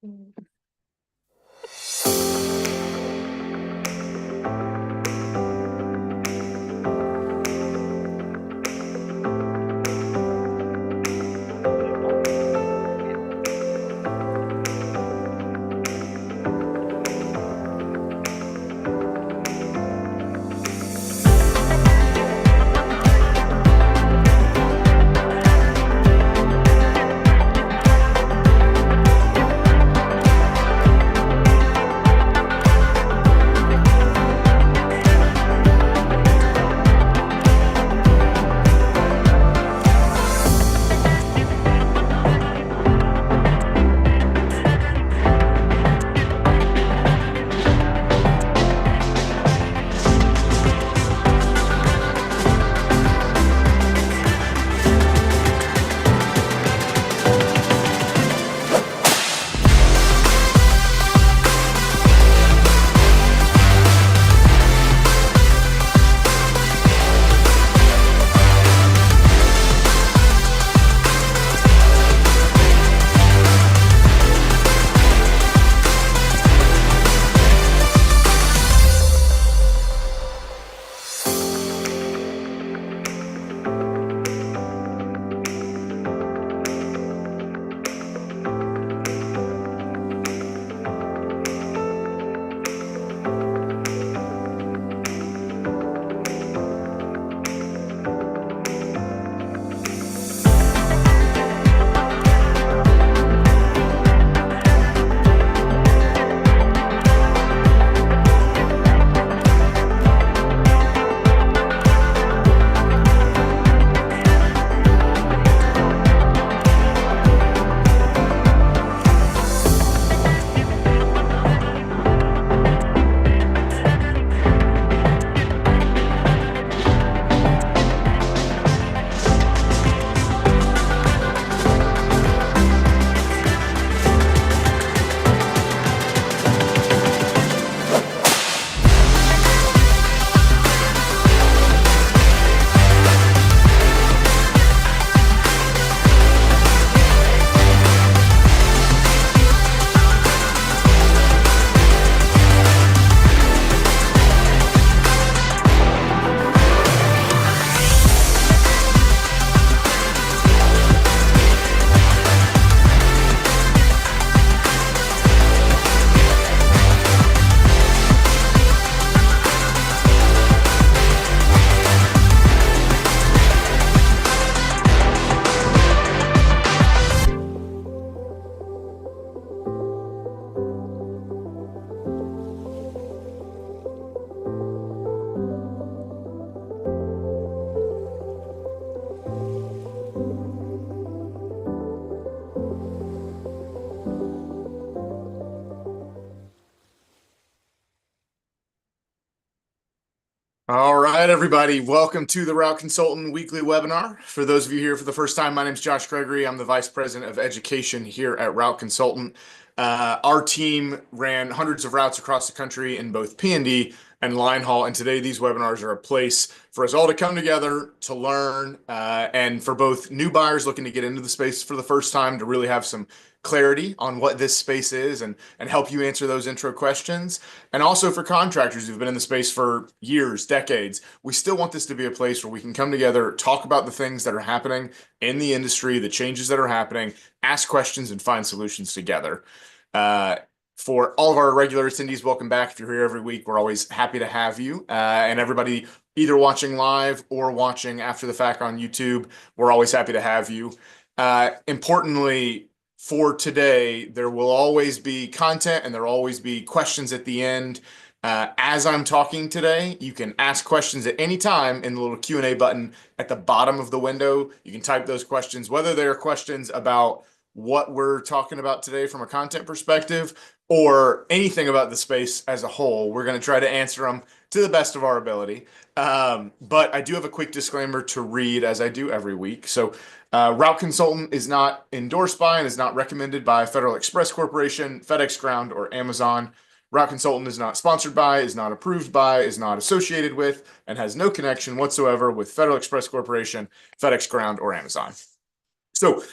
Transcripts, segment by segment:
Mm. All right, everybody. Welcome to the Route Consultant Weekly Webinar. For those of you here for the first time, my name is Josh Gregory. I'm the Vice President of Education here at Route Consultant. Our team ran hundreds of routes across the country in both P&D and line haul, and today these webinars are a place for us all to come together to learn, and for both new buyers looking to get into the space for the first time to really have some clarity on what this space is and help you answer those intro questions. And also for contractors who've been in the space for years, decades, we still want this to be a place where we can come together, talk about the things that are happening in the industry, the changes that are happening, ask questions, and find solutions together. For all of our regular attendees, welcome back. If you're here every week, we're always happy to have you. And everybody either watching live or watching after the fact on YouTube, we're always happy to have you. Importantly, for today, there will always be content and there will always be questions at the end. As I'm talking today, you can ask questions at any time in the little Q&A button at the bottom of the window. You can type those questions, whether they're questions about what we're talking about today from a content perspective or anything about the space as a whole. We're going to try to answer them to the best of our ability. But I do have a quick disclaimer to read, as I do every week. So Route Consultant is not endorsed by and is not recommended by Federal Express Corporation, FedEx Ground, or Amazon. Route Consultant is not sponsored by, is not approved by, is not associated with, and has no connection whatsoever with Federal Express Corporation, FedEx Ground, or Amazon. So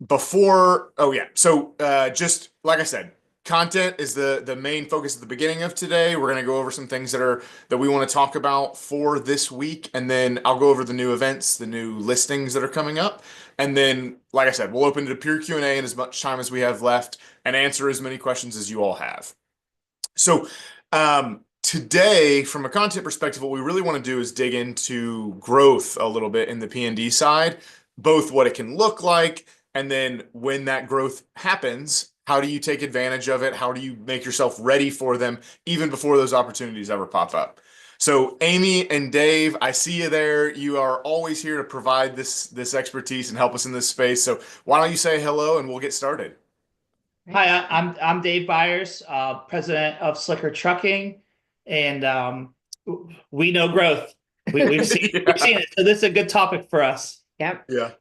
Oh yeah. So just like I said, content is the main focus at the beginning of today. We're gonna go over some things that we want to talk about for this week, and then I'll go over the new events, the new listings that are coming up, and then like I said, we'll open it to pure Q&A in as much time as we have left and answer as many questions as you all have. So, today, from a content perspective, what we really want to do is dig into growth a little bit in the P&D side, both what it can look like, and then when that growth happens, how do you take advantage of it? How do you make yourself ready for them even before those opportunities ever pop up? So, Amy and Dave, I see you there. You are always here to provide this expertise and help us in this space. So, why don't you say hello and we'll get started? Hi, I'm Dave Byers, president of Slicker Trucking, and we know growth. We've seen we've Yeah. seen it, so this is a good topic for us. Yep. Yeah.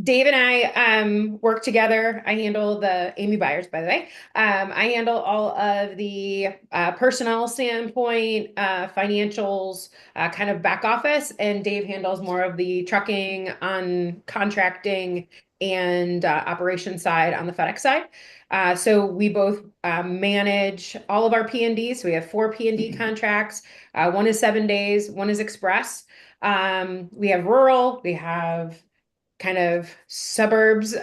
Dave and I work together. I handle the Amy Byers, by the way. I handle all of the personnel standpoint, financials, kind of back office, and Dave handles more of the trucking on contracting and operation side on the FedEx side. So we both manage all of our P&D. So we have 4 P&D contracts. One is 7 days, one is express. We have rural, we have kind of suburbs.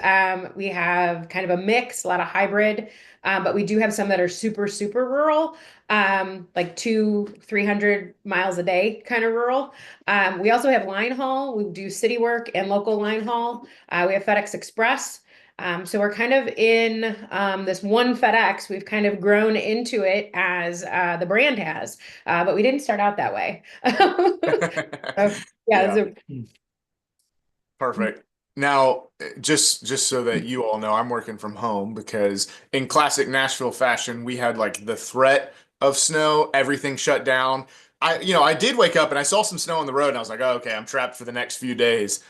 We have kind of a mix, a lot of hybrid, but we do have some that are super, super rural, like 300 miles a day kind of rural. We also have line haul. We do city work and local line haul. We have FedEx Express. So we're kind of in this one FedEx. We've kind of grown into it as the brand has, but we didn't start out that way. So, yeah, Yeah. so Perfect. Now, just so that you all know, I'm working from home because in classic Nashville fashion, we had like the threat of snow, everything shut down. I did wake up and I saw some snow on the road and I was like, oh, okay, I'm trapped for the next few days.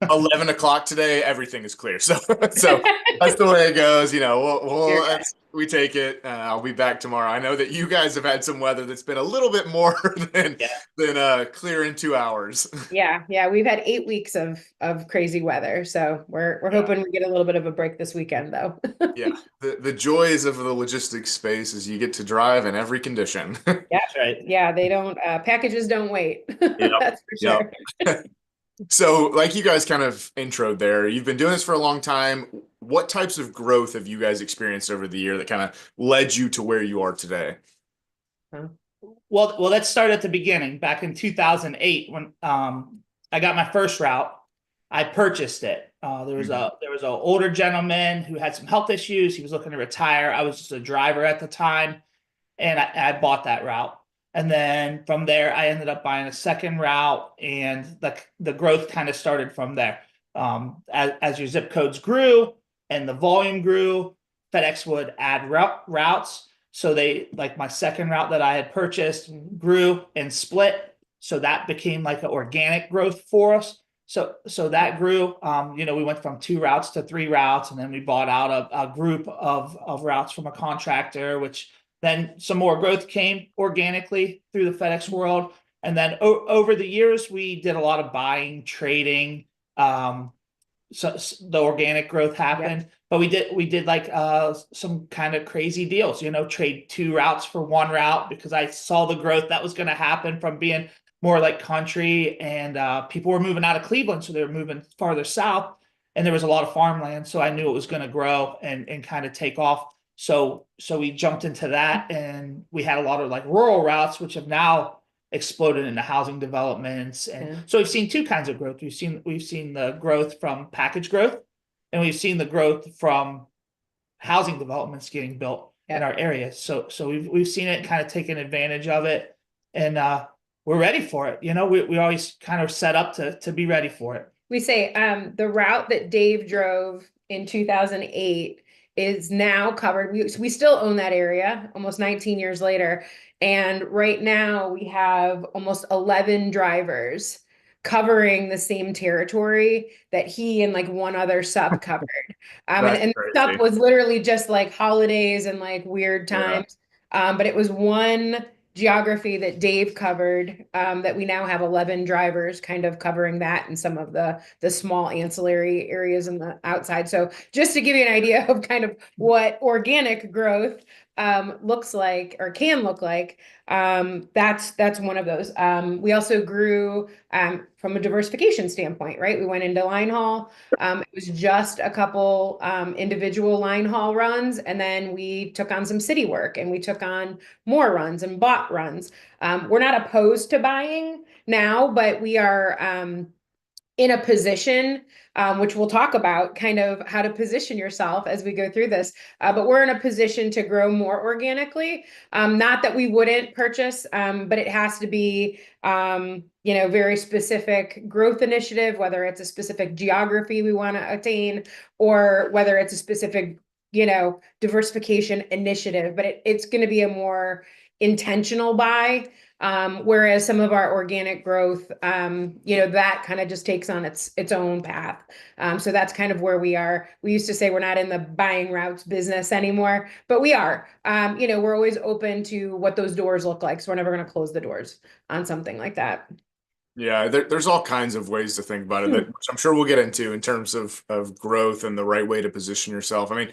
11 o'clock today, everything is clear. So that's the way it goes. you're We take it. I'll be back tomorrow. I know that you guys have had some weather that's been a little bit more than Yeah. clear in 2 hours. Yeah, we've had 8 weeks of crazy weather, so we're Yeah. hoping we get a little bit of a break this weekend, though. Yeah, the joys of the logistics space is you get to drive in every condition. Yeah, That's right. yeah, they don't packages don't wait. Yep. That's for Yep. sure. So, like you guys kind of introed there, you've been doing this for a long time. What types of growth have you guys experienced over the year that kind of led you to where you are today? Huh. Well, let's start at the beginning. Back in 2008, when I got my first route, I purchased it. Mhm. There was an older gentleman who had some health issues. He was looking to retire. I was just a driver at the time, and I bought that route. And then from there, I ended up buying a second route, and the growth kind of started from there. As your zip codes grew and the volume grew, FedEx would add routes. So they, like, my second route that I had purchased grew and split. So that became like an organic growth for us. So that grew. We went from 2 routes to 3 routes, and then we bought out a group of routes from a contractor, which then some more growth came organically through the FedEx world. And then over the years, we did a lot of buying, trading. So the organic growth happened. Yep. But we did like some kind of crazy deals, trade 2 routes for 1 route, because I saw the growth that was going to happen from being more like country, and people were moving out of Cleveland, so they were moving farther south, and there was a lot of farmland, so I knew it was going to grow and kind of take off. So we jumped into that, and we had a lot of like rural routes, which have now exploded into housing developments. And Yeah. so we've seen 2 kinds of growth. We've seen the growth from package growth, and we've seen the growth from housing developments getting built in Yeah. our area. So we've seen it, kind of taken advantage of it, and we're ready for it. We always kind of set up to be ready for it. We say the route that Dave drove in 2008 is now covered. We still own that area almost 19 years later. And right now we have almost 11 drivers covering the same territory that he and like one other sup covered. That's And the sup crazy. was literally just like holidays and like weird Yeah. times. But it was one geography that Dave covered, that we now have 11 drivers kind of covering that and some of the small ancillary areas in the outside. So just to give you an idea of kind of what organic growth looks like or can look like, that's one of those. We also grew from a diversification standpoint, right? We went into line haul. It was just a couple individual line haul runs, and then we took on some city work, and we took on more runs and bought runs. We're not opposed to buying now, but we are in a position, which we'll talk about kind of how to position yourself as we go through this. But we're in a position to grow more organically. Not that we wouldn't purchase, but it has to be, very specific growth initiative, whether it's a specific geography we want to attain, or whether it's a specific, diversification initiative. But it's going to be a more intentional buy. Whereas some of our organic growth, that kind of just takes on its own path. So that's kind of where we are. We used to say we're not in the buying routes business anymore, but we are. We're always open to what those doors look like. So we're never going to close the doors on something like that. Yeah, there's all kinds of ways to think about it that which I'm sure we'll get into in terms of growth and the right way to position yourself. I mean,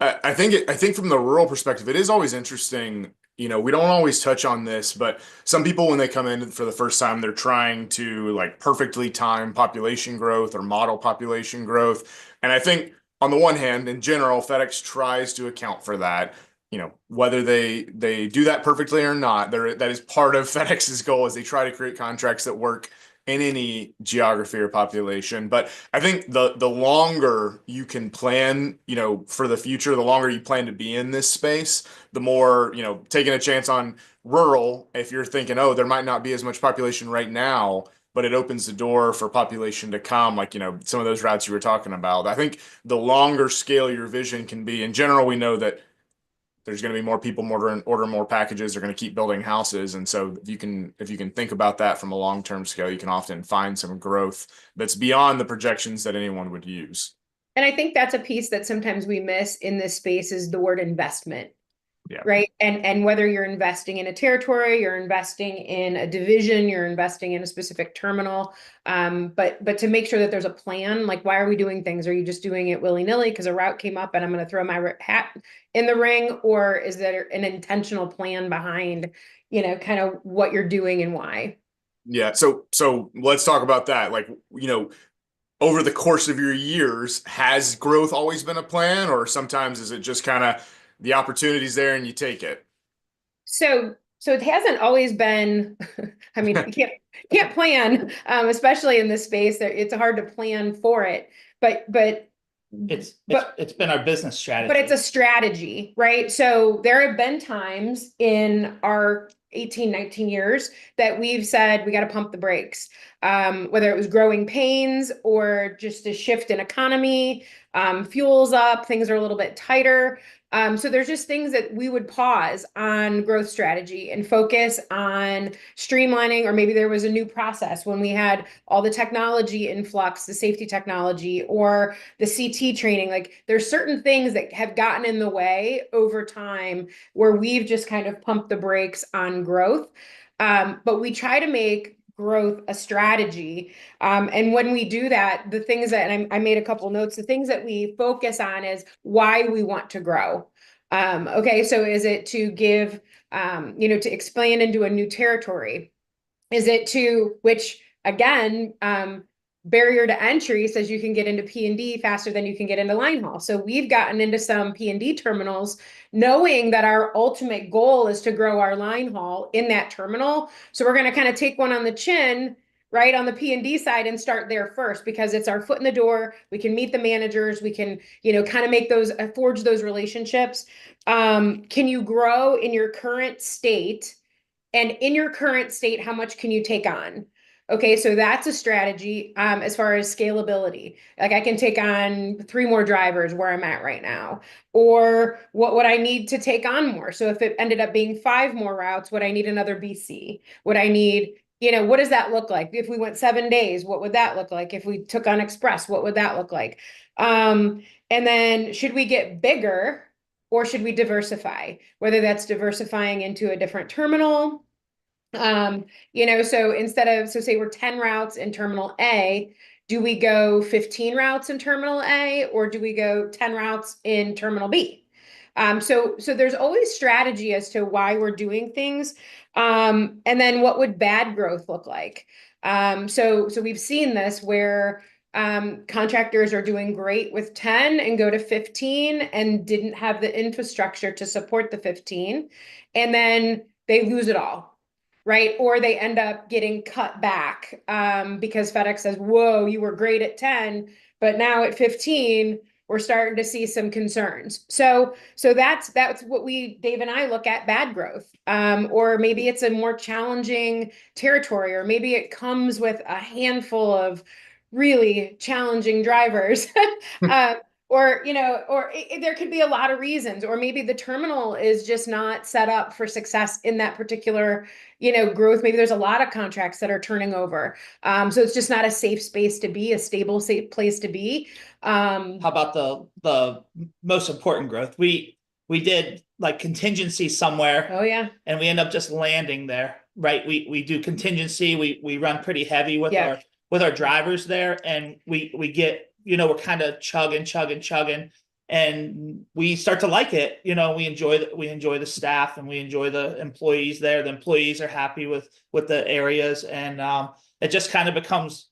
I think from the rural perspective, it is always interesting. We don't always touch on this, but some people, when they come in for the first time, they're trying to like perfectly time population growth or model population growth. And I think on the one hand, in general, FedEx tries to account for that. Whether they do that perfectly or not, that is part of FedEx's goal, is they try to create contracts that work in any geography or population. But I think the longer you can plan, for the future, the longer you plan to be in this space, the more, taking a chance on rural, if you're thinking, oh, there might not be as much population right now, but it opens the door for population to come, like, some of those routes you were talking about. I think the longer scale your vision can be, in general, we know that there's going to be more people order more packages. They're going to keep building houses. And so if you can think about that from a long-term scale, you can often find some growth that's beyond the projections that anyone would use. And I think that's a piece that sometimes we miss in this space is the word investment. Yeah. Right. And whether you're investing in a territory, you're investing in a division, you're investing in a specific terminal. But to make sure that there's a plan, like, why are we doing things? Are you just doing it willy-nilly because a route came up and I'm going to throw my hat in the ring? Or is there an intentional plan behind, kind of what you're doing and why? Yeah. So let's talk about that. Like, over the course of your years, has growth always been a plan, or sometimes is it just kind of the opportunity's there and you take it? So it hasn't always been, I mean, you can't plan, especially in this space. It's hard to plan for it, but It's been our business strategy. but it's a strategy, right? So there have been times in our 18, 19 years that we've said we got to pump the brakes, whether it was growing pains or just a shift in economy, fuel's up, things are a little bit tighter. So there's just things that we would pause on growth strategy and focus on streamlining, or maybe there was a new process when we had all the technology influx, the safety technology or the CT training. Like, there's certain things that have gotten in the way over time where we've just kind of pumped the brakes on growth. But we try to make growth a strategy. And when we do that, the things that, and I made a couple notes, the things that we focus on is why we want to grow. Okay, so is it to give, to expand into a new territory? Is it to, which again, barrier to entry says you can get into P&D faster than you can get into line haul. So we've gotten into some P&D terminals knowing that our ultimate goal is to grow our line haul in that terminal. So we're going to kind of take one on the chin, right, on the P&D side and start there first, because it's our foot in the door. We can meet the managers. We can, kind of make those, forge those relationships. Can you grow in your current state? And in your current state, how much can you take on? Okay, so that's a strategy as far as scalability. Like, I can take on 3 more drivers where I'm at right now. Or what would I need to take on more? So if it ended up being 5 more routes, would I need another BC? Would I need, what does that look like? If we went 7 days, what would that look like? If we took on Express, what would that look like? And then should we get bigger? or should we diversify? Whether that's diversifying into a different terminal. So so say we're 10 routes in terminal A, do we go 15 routes in terminal A, or do we go 10 routes in terminal B? So there's always strategy as to why we're doing things. And then what would bad growth look like? So we've seen this where contractors are doing great with 10 and go to 15 and didn't have the infrastructure to support the 15, and then they lose it all, right? Or they end up getting cut back because FedEx says, whoa, you were great at 10, but now at 15, we're starting to see some concerns. So that's what Dave and I look at bad growth. Or maybe it's a more challenging territory, or maybe it comes with a handful of really challenging drivers. There could be a lot of reasons, or maybe the terminal is just not set up for success in that particular, growth. Maybe there's a lot of contracts that are turning over. So it's just not a safe space to be, a stable, safe place to be. How about the most important growth? We did like contingency somewhere. Oh yeah. And we end up just landing there, right? We do contingency. We run pretty heavy with our drivers there, and we get, we're kind of chugging, and we start to like it. We enjoy the staff, and we enjoy the employees there. The employees are happy with the areas, and it just kind of becomes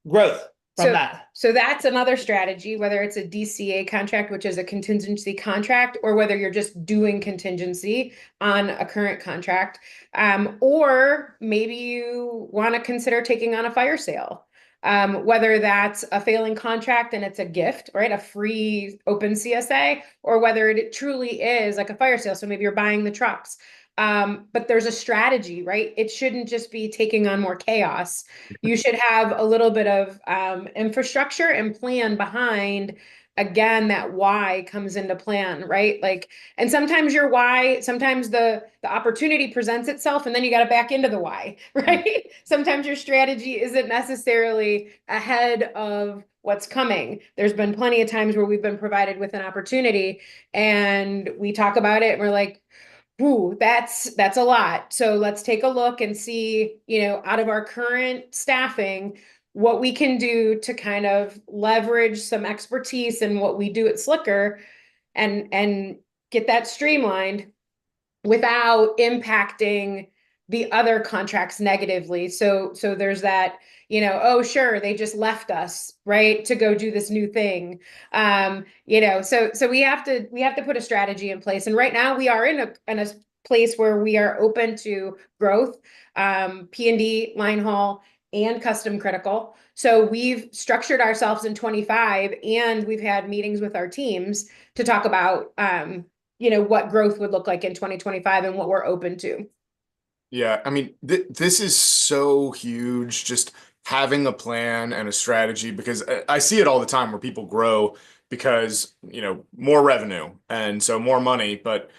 growth from that. So that's another strategy, whether it's a DCA contract, which is a contingency contract, or whether you're just doing contingency on a current contract. Or maybe you want to consider taking on a fire sale. Whether that's a failing contract and it's a gift, right? A free open CSA, or whether it truly is like a fire sale. So maybe you're buying the trucks. But there's a strategy, right? It shouldn't just be taking on more chaos. You should have a little bit of infrastructure and plan behind. Again, that why comes into plan, right? And sometimes your why, sometimes the opportunity presents itself, and then you got to back into the why, right? Sometimes your strategy isn't necessarily ahead of what's coming. There's been plenty of times where we've been provided with an opportunity, and we talk about it, and we're like, ooh, that's a lot. So let's take a look and see, out of our current staffing, what we can do to kind of leverage some expertise in what we do at Slicker, and get that streamlined without impacting the other contracts negatively. So there's that, oh sure, they just left us, right, to go do this new thing. So we have to put a strategy in place. And right now we are in a place where we are open to growth, P&D, line haul, and custom critical. So we've structured ourselves in 25, and we've had meetings with our teams to talk about what growth would look like in 2025 and what we're open to. Yeah, I mean, this is so huge, just having a plan and a strategy, because I see it all the time where people grow because, more revenue and so more money, but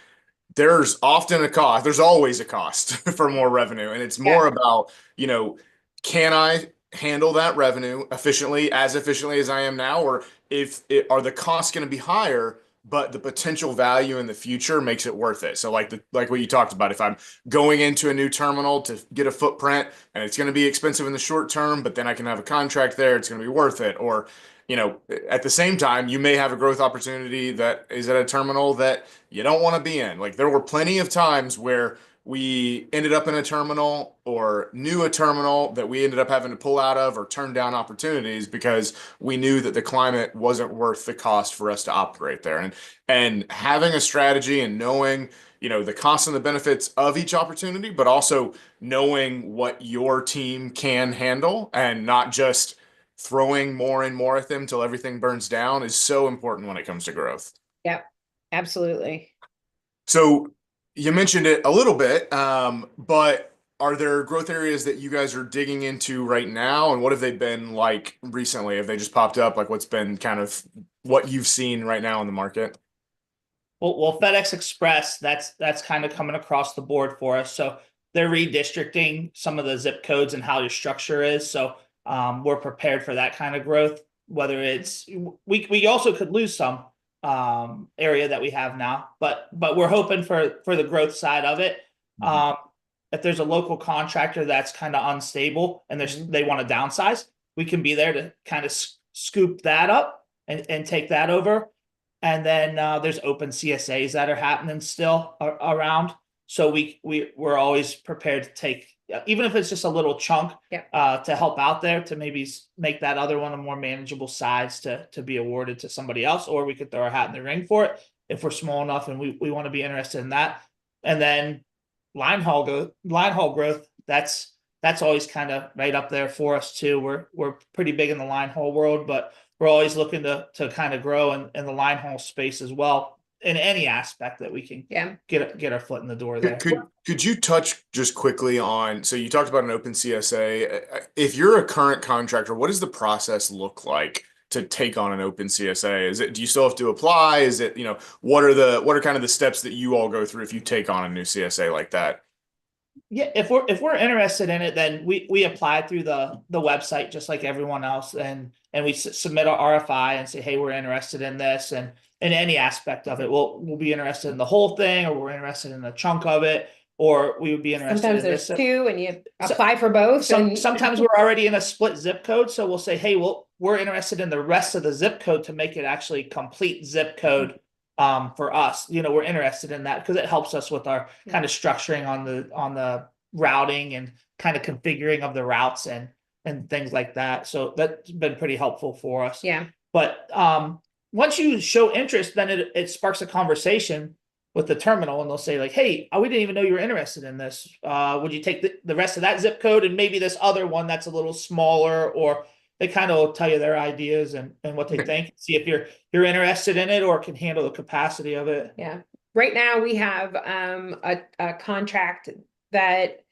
there's often a cost. There's always a cost for more revenue. And it's more about, can I handle that revenue efficiently as I am now? Or are the costs going to be higher, but the potential value in the future makes it worth it? So like what you talked about, if I'm going into a new terminal to get a footprint and it's going to be expensive in the short term, but then I can have a contract there, it's going to be worth it. Or, at the same time, you may have a growth opportunity that is at a terminal that you don't want to be in. Like, there were plenty of times where we ended up in a terminal or knew a terminal that we ended up having to pull out of or turn down opportunities because we knew that the climate wasn't worth the cost for us to operate there. And having a strategy and knowing, the costs and the benefits of each opportunity, but also knowing what your team can handle and not just throwing more and more at them till everything burns down, is so important when it comes to growth. Yep, absolutely. So you mentioned it a little bit, but are there growth areas that you guys are digging into right now? And what have they been like recently? Have they just popped up? Like, what's been kind of what you've seen right now in the market? Well, FedEx Express, that's kind of coming across the board for us. So they're redistricting some of the zip codes and how your structure is. So we're prepared for that kind of growth. Whether it's we also could lose some, area that we have now. But we're hoping for the growth side of it. If there's a local contractor that's kind of unstable and they want to downsize, we can be there to kind of scoop that up and take that over. And then there's open CSAs that are happening still around. So we're always prepared to take, even if it's just a little chunk, to help out there to maybe make that other one a more manageable size to be awarded to somebody else, or we could throw our hat in the ring for it if we're small enough and we want to be interested in that. And then line haul growth, that's always kind of right up there for us too. We're pretty big in the line haul world, but we're always looking to kind of grow in the line haul space as well, in any aspect that we can get our foot in the door there. Could you touch just quickly on, so you talked about an open CSA. If you're a current contractor, what does the process look like to take on an open CSA? Do you still have to apply? Is it, what are kind of the steps that you all go through if you take on a new CSA like that? Yeah, if we're interested in it, then we apply through the website just like everyone else, and we submit our RFI and say, hey, we're interested in this, and in any aspect of it. We'll be interested in the whole thing, or we're interested in a chunk of it, or we would be interested sometimes in there's this. two and you apply for both. Sometimes we're already in a split zip code, so we'll say, hey, we're interested in the rest of the zip code to make it actually complete zip code. For us, we're interested in that because it helps us with our kind of structuring on the routing and kind of configuring of the routes and things like that. So that's been pretty helpful for us. Yeah. But once you show interest, then it sparks a conversation with the terminal, and they'll say like, hey, we didn't even know you were interested in this. Would you take the rest of that zip code and maybe this other one that's a little smaller? Or they kind of tell you their ideas and what they think, see if you're interested in it or can handle the capacity of it. Yeah. Right now we have a contract that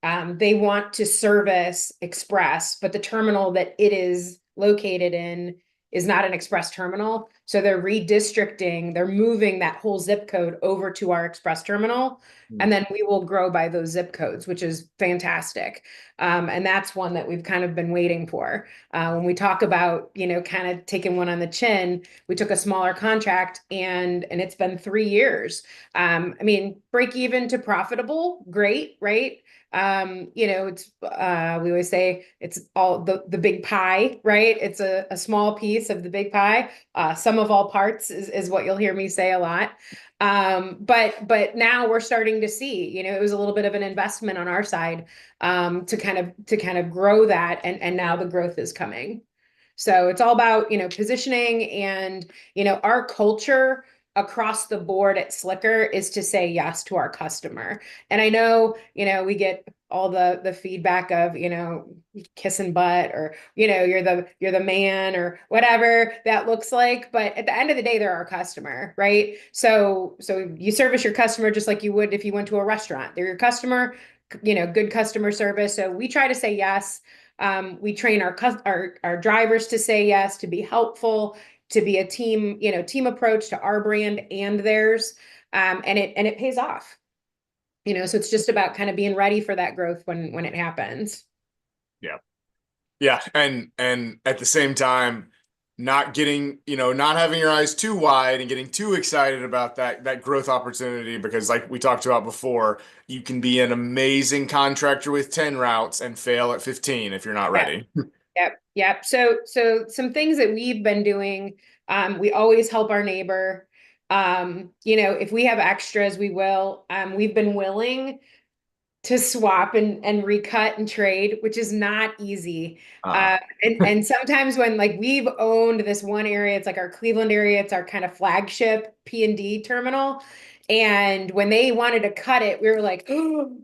they want to service Express, but the terminal that it is located in is not an Express terminal. So they're redistricting, they're moving that whole zip code over to our Express terminal. And then we will grow by those zip codes, which is fantastic. And that's one that we've kind of been waiting for. When we talk about, kind of taking one on the chin, we took a smaller contract and it's been 3 years. I mean, break even to profitable, great, right? It's we always say it's all the big pie, right? It's a small piece of the big pie. Sum of all parts is what you'll hear me say a lot. But now we're starting to see, it was a little bit of an investment on our side to kind of grow that, and now the growth is coming. So it's all about, positioning, and, our culture across the board at Slicker is to say yes to our customer. And I know, we get all the feedback of, kissing butt, or, you're the man, or whatever that looks like. But at the end of the day, they're our customer, right? So you service your customer just like you would if you went to a restaurant. They're your customer, good customer service. So we try to say yes. We train our drivers to say yes, to be helpful, to be a team, team approach to our brand and theirs. And it pays off, so it's just about kind of being ready for that growth when it happens. Yeah. Yeah. And at the same time, not getting, not having your eyes too wide and getting too excited about that growth opportunity, because like we talked about before, you can be an amazing contractor with 10 routes and fail at 15 if you're not ready. Yep. So some things that we've been doing, we always help our neighbor. If we have extras, we will. We've been willing to swap and recut and trade, which is not easy. And sometimes when we've owned this one area, it's like our Cleveland area, it's our kind of flagship P&D terminal. And when they wanted to cut it, we were like, oh,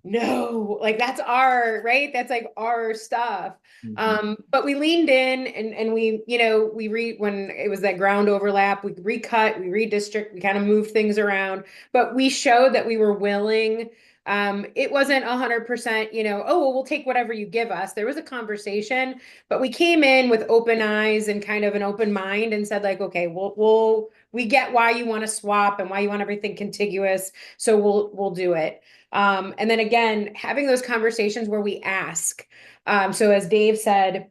no, that's right? That's our stuff. But we leaned in and we, when it was that ground overlap, we recut, we redistrict, we kind of moved things around, but we showed that we were willing. It wasn't 100%, oh, well, we'll take whatever you give us. There was a conversation, but we came in with open eyes and kind of an open mind and said okay, we get why you want to swap and why you want everything contiguous. So we'll do it. And then again, having those conversations where we ask. So as Dave said,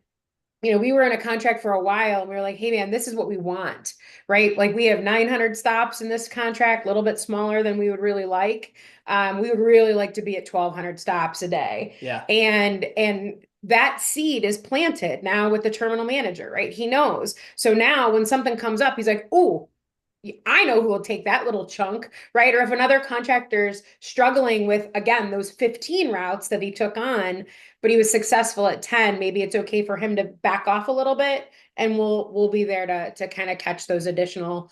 we were in a contract for a while and we were like, hey man, this is what we want, right? Like we have 900 stops in this contract, a little bit smaller than we would really like. We would really like to be at 1,200 stops a day. Yeah. And that seed is planted now with the terminal manager, right? He knows. So now when something comes up, he's like, oh, I know who will take that little chunk, right? Or if another contractor's struggling with, again, those 15 routes that he took on, but he was successful at 10, maybe it's okay for him to back off a little bit, and we'll be there to kind of catch those additional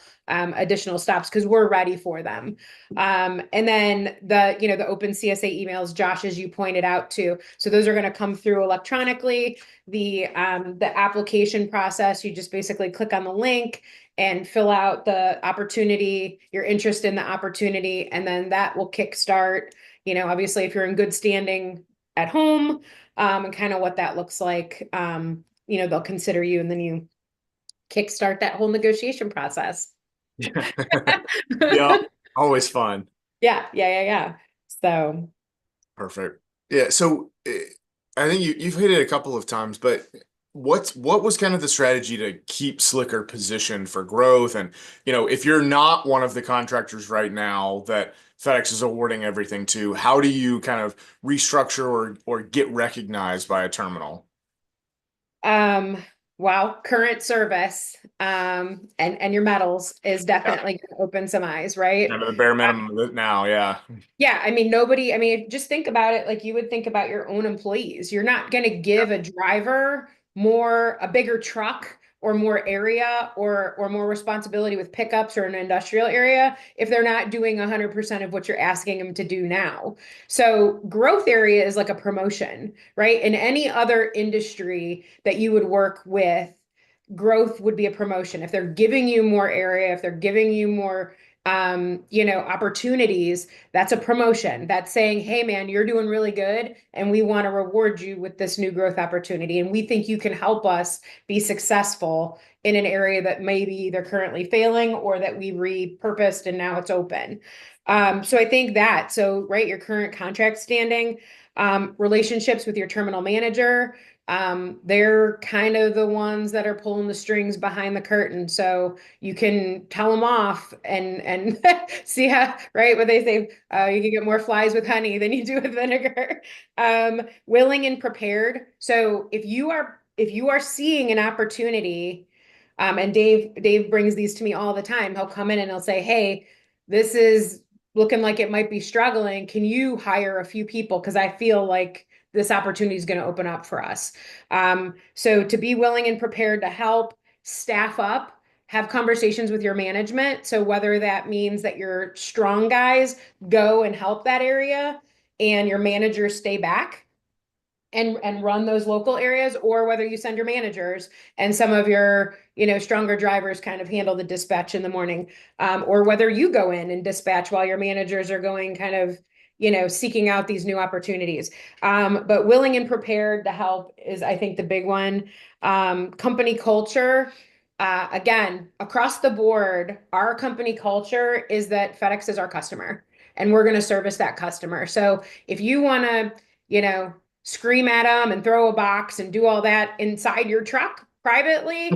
stops because we're ready for them. And then the open CSA emails, Josh, as you pointed out too. So those are going to come through electronically. The application process, you just basically click on the link and fill out the opportunity, your interest in the opportunity, and then that will kickstart, obviously if you're in good standing at home, and kind of what that looks like. They'll consider you, and then you kickstart that whole negotiation process. Yeah, always fun. Yeah. So Perfect. Yeah. So I think you've hit it a couple of times, but what was kind of the strategy to keep Slicker positioned for growth? And, if you're not one of the contractors right now that FedEx is awarding everything to, how do you kind of restructure or get recognized by a terminal? Well, current service, and your medals is Yeah, definitely going to open some eyes, right? kind of the bare minimum of it now. Yeah. Yeah, just think about it like you would think about your own employees. You're not going to give a driver a bigger truck or more area or more responsibility with pickups or an industrial area if they're not doing 100% of what you're asking them to do now. So growth area is like a promotion, right? In any other industry that you would work with, growth would be a promotion. If they're giving you more area, if they're giving you more opportunities, that's a promotion. That's saying, hey man, you're doing really good and we want to reward you with this new growth opportunity. And we think you can help us be successful in an area that maybe they're currently failing or that we repurposed and now it's open. So I think right, your current contract standing, relationships with your terminal manager, they're kind of the ones that are pulling the strings behind the curtain. So you can tell them off and see how, right, what they say, you can get more flies with honey than you do with vinegar. Willing and prepared. So if you are seeing an opportunity, and Dave brings these to me all the time, he'll come in and he'll say, hey, this is looking like it might be struggling. Can you hire a few people? Because I feel like this opportunity is going to open up for us. So to be willing and prepared to help, staff up, have conversations with your management. So whether that means that your strong guys go and help that area and your managers stay back and run those local areas, or whether you send your managers and some of your stronger drivers kind of handle the dispatch in the morning, or whether you go in and dispatch while your managers are going kind of seeking out these new opportunities. But willing and prepared to help is, I think, the big one. Company culture, again, across the board, our company culture is that FedEx is our customer and we're going to service that customer. So if you want to scream at them and throw a box and do all that inside your truck privately,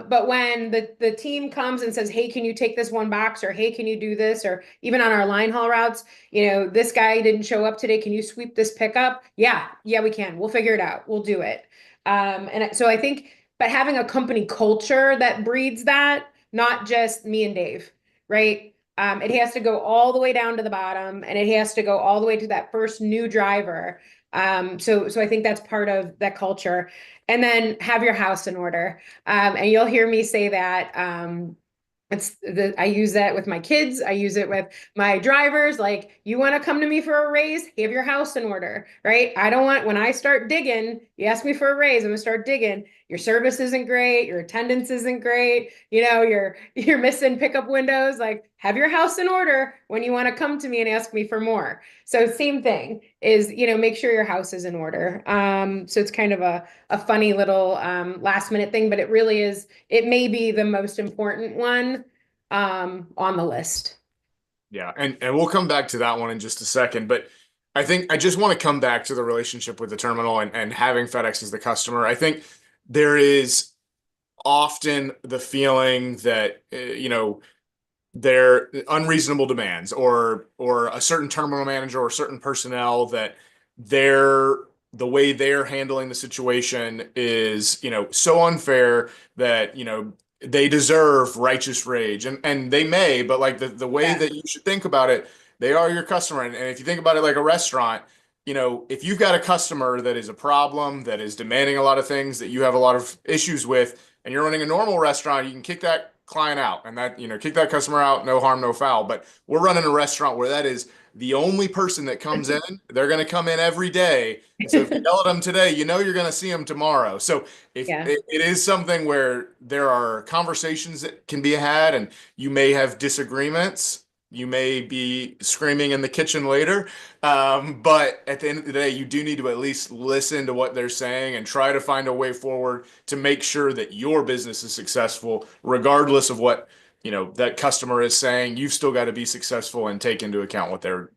but when the team comes and says, hey, can you take this one box, or hey, can you do this, or even on our line haul routes, this guy didn't show up today, can you sweep this pickup? Yeah, we can, we'll figure it out, we'll do it. And so I think, but having a company culture that breeds that, not just me and Dave, right? It has to go all the way down to the bottom, and it has to go all the way to that first new driver. So I think that's part of that culture. And then have your house in order. And you'll hear me say that. I use that with my kids. I use it with my drivers. Like, you want to come to me for a raise? Have your house in order, right? I don't want, when I start digging, you ask me for a raise, I'm gonna start digging. Your service isn't great. Your attendance isn't great. You're missing pickup windows. Like, have your house in order when you want to come to me and ask me for more. So same thing is, make sure your house is in order. So it's kind of a funny little last minute thing, but it really is, it may be the most important one on the list. Yeah, and we'll come back to that one in just a second, but I think I just want to come back to the relationship with the terminal and having FedEx as the customer. I think there is often the feeling that, they're unreasonable demands or a certain terminal manager or certain personnel that they're the way they're handling the situation is, so unfair that, they deserve righteous rage. And they may, but like the way Yeah. that you should think about it, they are your customer. And if you think about it like a restaurant, if you've got a customer that is a problem, that is demanding a lot of things, that you have a lot of issues with, and you're running a normal restaurant, you can kick that client out and that, kick that customer out, no harm, no foul. But we're running a restaurant where that is the only person that comes in. They're going to come in every day. And so if you yell at them today, you're going to see them tomorrow. So if Yeah. it is something where there are conversations that can be had and you may have disagreements, you may be screaming in the kitchen later. But at the end of the day, you do need to at least listen to what they're saying and try to find a way forward to make sure that your business is successful, regardless of what, that customer is saying. You've still got to be successful and take into account what they're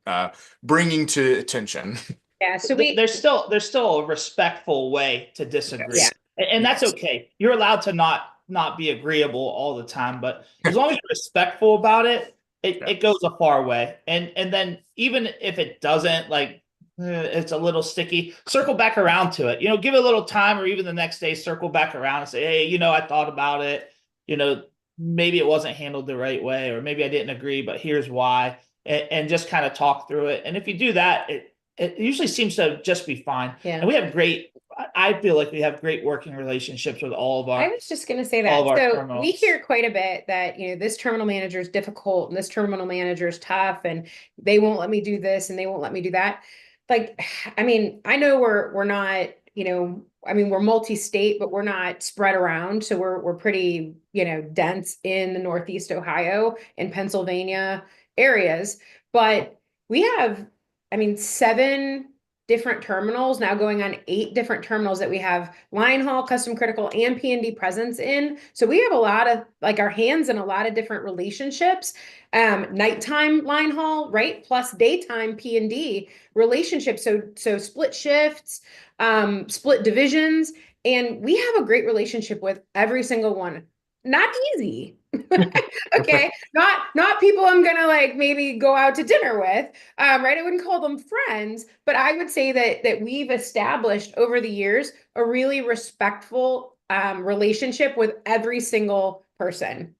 bringing to attention. Yeah. So There's still a respectful way to disagree. yeah. And that's Yes. okay. You're allowed to not be agreeable all the time, but as long as you're respectful about it, Yeah. it goes a far way. And then even if it doesn't, like it's a little sticky, circle back around to it. Give it a little time, or even the next day, circle back around and say, hey, I thought about it. Maybe it wasn't handled the right way, or maybe I didn't agree, but here's why. And just kind of talk through it. And if you do that, it usually seems to just be fine. Yeah. And we have I feel like we have great working relationships with all of I our was just going to say that. all of our So terminals. we hear quite a bit that, this terminal manager is difficult and this terminal manager is tough and they won't let me do this and they won't let me do that. Like, I mean, I know we're not, we're multi-state, but we're not spread around. So we're pretty, dense in the Northeast Ohio and Pennsylvania areas. But we have, 7 different terminals now, going on 8 different terminals that we have line haul, custom critical, and P&D presence in. So we have a lot of our hands in a lot of different relationships. Nighttime line haul, right? Plus daytime P&D relationships. So split shifts, split divisions, and we have a great relationship with every single one. Not easy. Okay. Not people I'm gonna maybe go out to dinner with. Right. I wouldn't call them friends, but I would say that we've established over the years a really respectful relationship with every single person.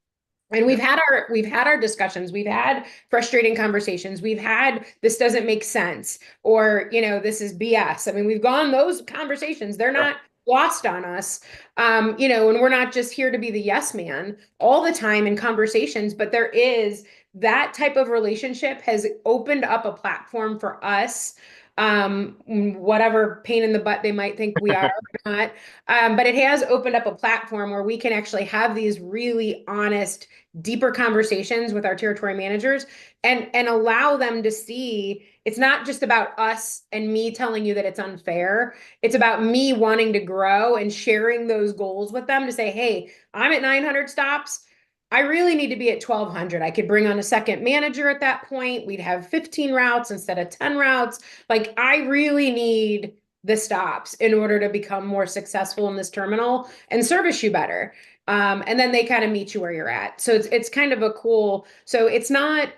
And we've had our discussions, we've had frustrating conversations, we've had this doesn't make sense, or this is BS. We've gone those conversations. They're not lost on us. And we're not just here to be the yes man all the time in conversations, but there is that type of relationship has opened up a platform for us, whatever pain in the butt they might think we are or not. But it has opened up a platform where we can actually have these really honest, deeper conversations with our territory managers and allow them to see it's not just about us and me telling you that it's unfair. It's about me wanting to grow and sharing those goals with them to say, hey, I'm at 900 stops. I really need to be at 1,200. I could bring on a second manager at that point. We'd have 15 routes instead of 10 routes. I really need the stops in order to become more successful in this terminal and service you better. And then they kind of meet you where you're at. So it's kind of a cool, so it's not,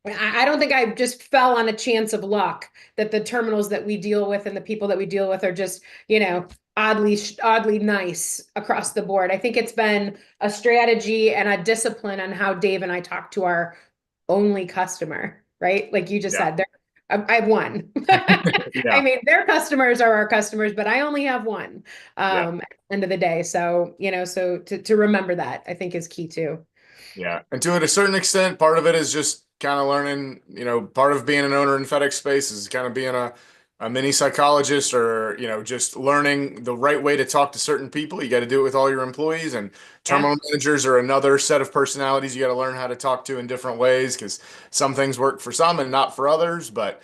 I don't think I just fell on a chance of luck that the terminals that we deal with and the people that we deal with are just, oddly nice across the board. I think it's been a strategy and a discipline on how Dave and I talk to our only customer, right? Like you just said, I have one. Their customers are our customers, but I only have one at the end of the day. So, so to remember that, I think is key too. Yeah. And to a certain extent, part of it is just kind of learning, part of being an owner in FedEx space is kind of being a mini psychologist, or, just learning the right way to talk to certain people. You got to do it with all your employees, and terminal managers are another set of personalities you got to learn how to talk to in different ways, because some things work for some and not for others, but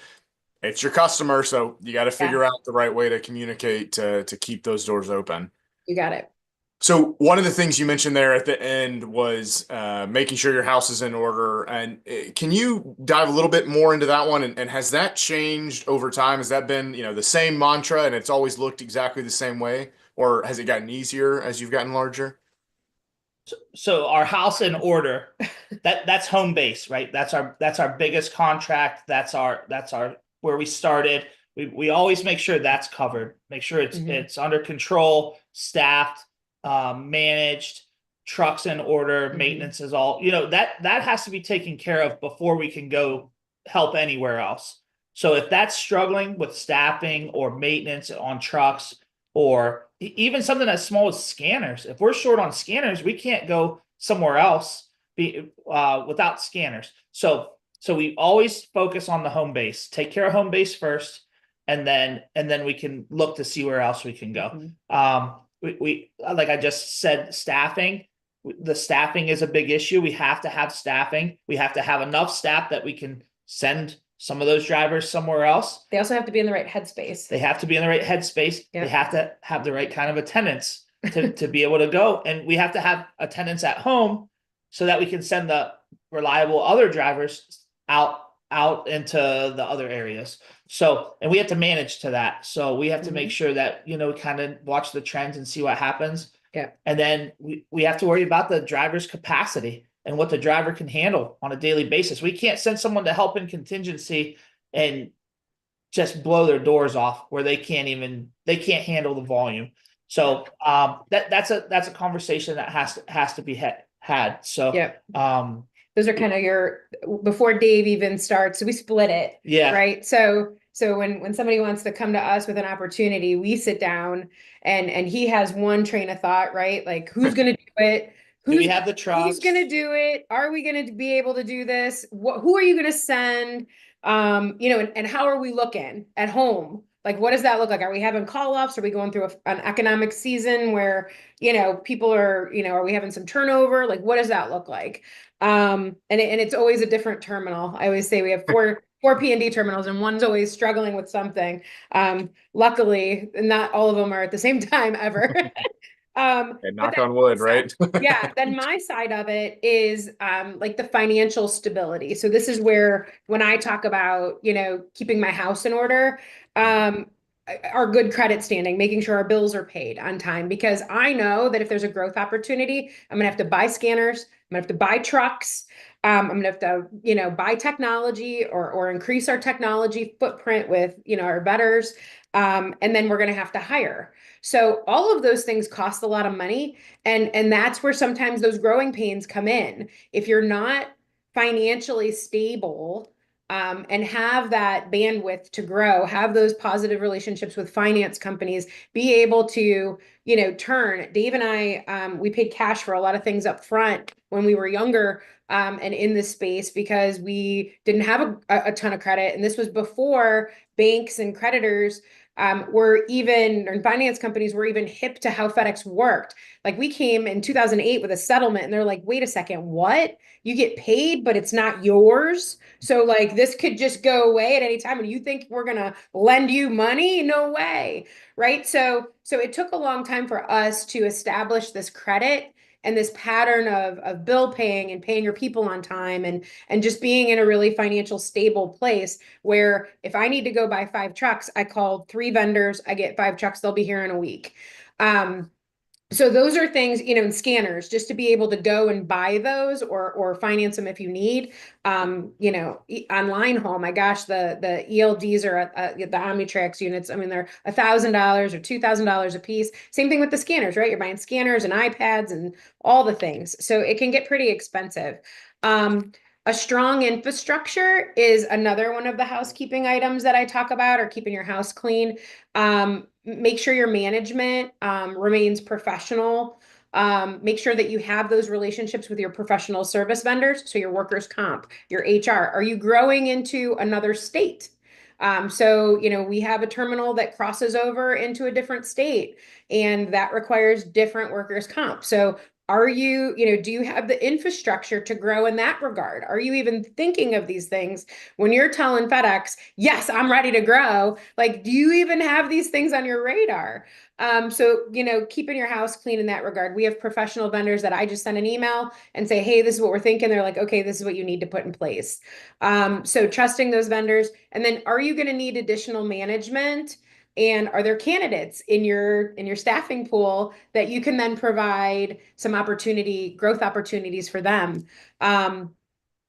it's your customer. So you got to figure out the right way to communicate to keep those doors open. You got it. So one of the things you mentioned there at the end was making sure your house is in order. And can you dive a little bit more into that one? And has that changed over time? Has that been, the same mantra and it's always looked exactly the same way? or has it gotten easier as you've gotten larger? So our house in order, that's home base, right? That's our biggest contract. That's our where we started. We always make sure that's covered. Make sure it's under control, staffed, managed, trucks in order, maintenance is all, that has to be taken care of before we can go help anywhere else. So if that's struggling with staffing or maintenance on trucks, or even something as small as scanners. If we're short on scanners, we can't go somewhere else without scanners. So we always focus on the home base, take care of home base first, and then we can look to see where else we can go. We like I just said, staffing. The staffing is a big issue. We have to have staffing. We have to have enough staff that we can send some of those drivers somewhere else. They also have to be in the right headspace. They have to be in the right headspace. Yeah. They have to have the right kind of attendance to be able to go. And we have to have attendance at home so that we can send the reliable other drivers out into the other areas. So, and we have to manage to that. So we have to make sure that, kind of watch the trends and see what happens. Yeah. And then we have to worry about the driver's capacity and what the driver can handle on a daily basis. We can't send someone to help in contingency and just blow their doors off where they can't handle the volume. So that's a conversation that has to be had. So those are kind of before Dave even starts. So we split it. Yeah. Right. So when somebody wants to come to us with an opportunity, we sit down and he has one train of thought, right? Like, who's going to do it? Do we have the trucks? Who's going to do it? Are we going to be able to do this? Who are you going to send? And how are we looking at home? Like, what does that look like? Are we having call-offs? Are we going through an economic season where, people are, are we having some turnover? Like, what does that look like? And it's always a different terminal. I always say we have four P&D terminals and one's always struggling with something. Luckily, not all of them are at the same time ever. And knock on wood, right? Yeah. Then my side of it is like the financial stability. So this is where, when I talk about, keeping my house in order, our good credit standing, making sure our bills are paid on time, because I know that if there's a growth opportunity, I'm gonna have to buy scanners, I'm gonna have to buy trucks, I'm gonna have to, buy technology or increase our technology footprint with, our betters, and then we're gonna have to hire. So all of those things cost a lot of money, and that's where sometimes those growing pains come in. If you're not financially stable, and have that bandwidth to grow, have those positive relationships with finance companies, be able to, turn. Dave and I, we paid cash for a lot of things up front when we were younger, and in this space, because we didn't have a ton of credit. And this was before banks and creditors and finance companies were even hip to how FedEx worked. Like, we came in 2008 with a settlement and they're like, wait a second, what? You get paid, but it's not yours. So like, this could just go away at any time. And you think we're going to lend you money? No way. Right. So it took a long time for us to establish this credit and this pattern of bill paying and paying your people on time and just being in a really financial stable place where if I need to go buy 5 trucks, I called 3 vendors, I get 5 trucks, they'll be here in a week. So those are things, and scanners, just to be able to go and buy those or finance them if you need. Online home, my gosh, the ELDs are the Omnitrax units. I mean, they're $1,000 or $2,000 a piece. Same thing with the scanners, right? You're buying scanners and iPads and all the things. So it can get pretty expensive. A strong infrastructure is another one of the housekeeping items that I talk about, or keeping your house clean. Make sure your management remains professional. Make sure that you have those relationships with your professional service vendors. So your workers' comp, your HR. Are you growing into another state? So we have a terminal that crosses over into a different state, and that requires different workers' comp. So are you, do you have the infrastructure to grow in that regard? Are you even thinking of these things when you're telling FedEx, yes, I'm ready to grow? Like, do you even have these things on your radar? So, keeping your house clean in that regard. We have professional vendors that I just send an email and say, hey, this is what we're thinking. They're like, okay, this is what you need to put in place. So trusting those vendors. And then, are you going to need additional management? And are there candidates in your staffing pool that you can then provide some growth opportunities for them?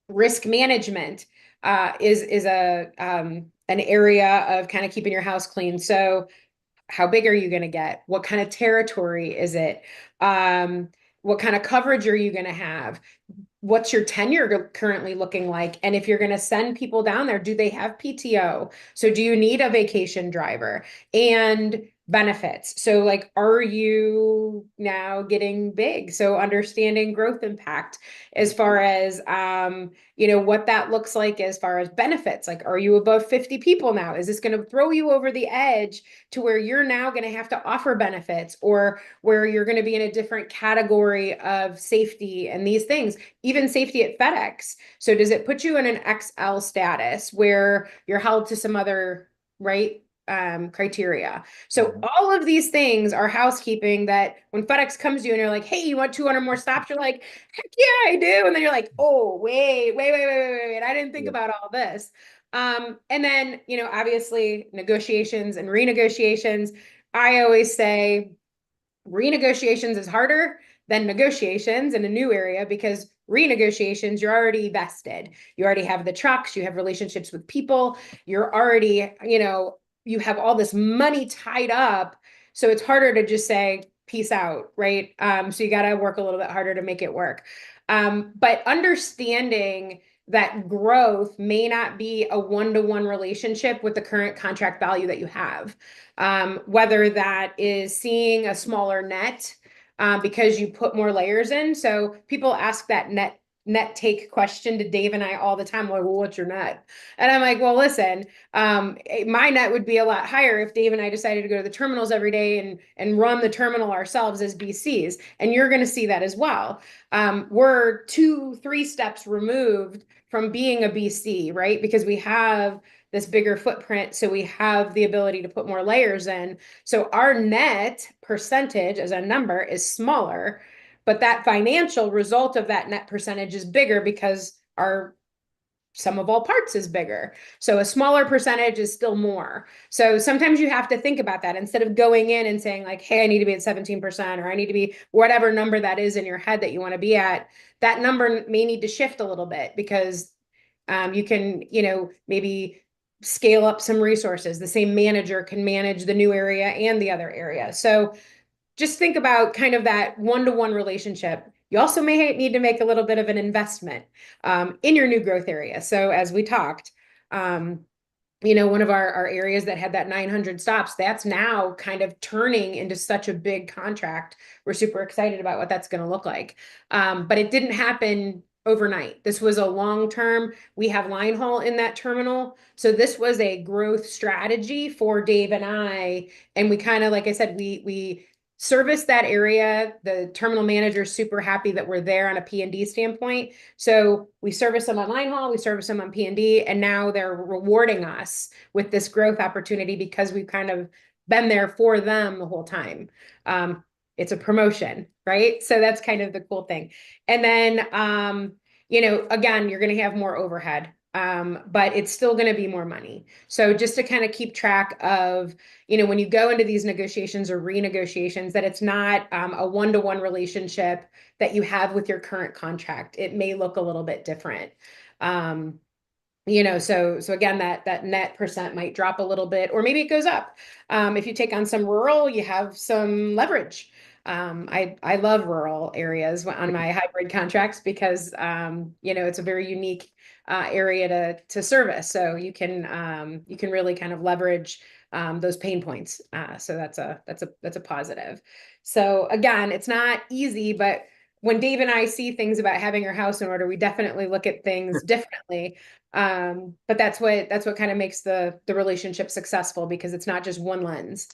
Risk management is an area of kind of keeping your house clean. So how big are you going to get? What kind of territory is it? What kind of coverage are you going to have? What's your tenure currently looking like? And if you're going to send people down there, do they have PTO? So do you need a vacation driver? And benefits. So like, are you now getting big? So understanding growth impact as far as what that looks like as far as benefits. Like, are you above 50 people now? Is this going to throw you over the edge to where you're now going to have to offer benefits, or where you're going to be in a different category of safety and these things, even safety at FedEx? So does it put you in an XL status where you're held to some other, right, criteria? So all of these things are housekeeping that when FedEx comes to you and you're like, hey, you want 200 more stops? You're like, heck yeah, I do. And then you're like, oh, wait. I didn't think about all this. And then, obviously negotiations and renegotiations. I always say renegotiations is harder than negotiations in a new area, because renegotiations, you're already vested. You already have the trucks, you have relationships with people, you're already, you have all this money tied up. So it's harder to just say, peace out, right? So you got to work a little bit harder to make it work. But understanding that growth may not be a one-to-one relationship with the current contract value that you have. Whether that is seeing a smaller net because you put more layers in. So people ask that net take question to Dave and I all the time. Like, well, what's your net? And I'm like, well, listen, my net would be a lot higher if Dave and I decided to go to the terminals every day and run the terminal ourselves as BCs. And you're going to see that as well. We're 2-3 steps removed from being a BC, right? Because we have this bigger footprint. So we have the ability to put more layers in. So our net percentage as a number is smaller, but that financial result of that net percentage is bigger because our sum of all parts is bigger. So a smaller percentage is still more. So sometimes you have to think about that instead of going in and saying like, hey, I need to be at 17%, or I need to be whatever number that is in your head that you want to be at. That number may need to shift a little bit, because you can, maybe scale up some resources. The same manager can manage the new area and the other area. So just think about kind of that one-to-one relationship. You also may need to make a little bit of an investment in your new growth area. So as we talked, one of our areas that had that 900 stops, that's now kind of turning into such a big contract. We're super excited about what that's going to look like. But it didn't happen overnight. This was a long term. We have line haul in that terminal. So this was a growth strategy for Dave and I. And we kind of, like I said, we service that area. The terminal manager is super happy that we're there on a P&D standpoint. So we service them on line haul, we service them on P&D, and now they're rewarding us with this growth opportunity because we've kind of been there for them the whole time. It's a promotion, right? So that's kind of the cool thing. And then, again, you're going to have more overhead, but it's still going to be more money. So just to kind of keep track of, when you go into these negotiations or renegotiations, that it's not a one-to-one relationship that you have with your current contract. It may look a little bit different. So again, that net percent might drop a little bit, or maybe it goes up. If you take on some rural, you have some leverage. I love rural areas on my hybrid contracts because, it's a very unique area to service. So you can really kind of leverage those pain points. So that's a positive. So again, it's not easy, but when Dave and I see things about having our house in order, we definitely look at things differently. But that's what kind of makes the relationship successful, because it's not just one lens.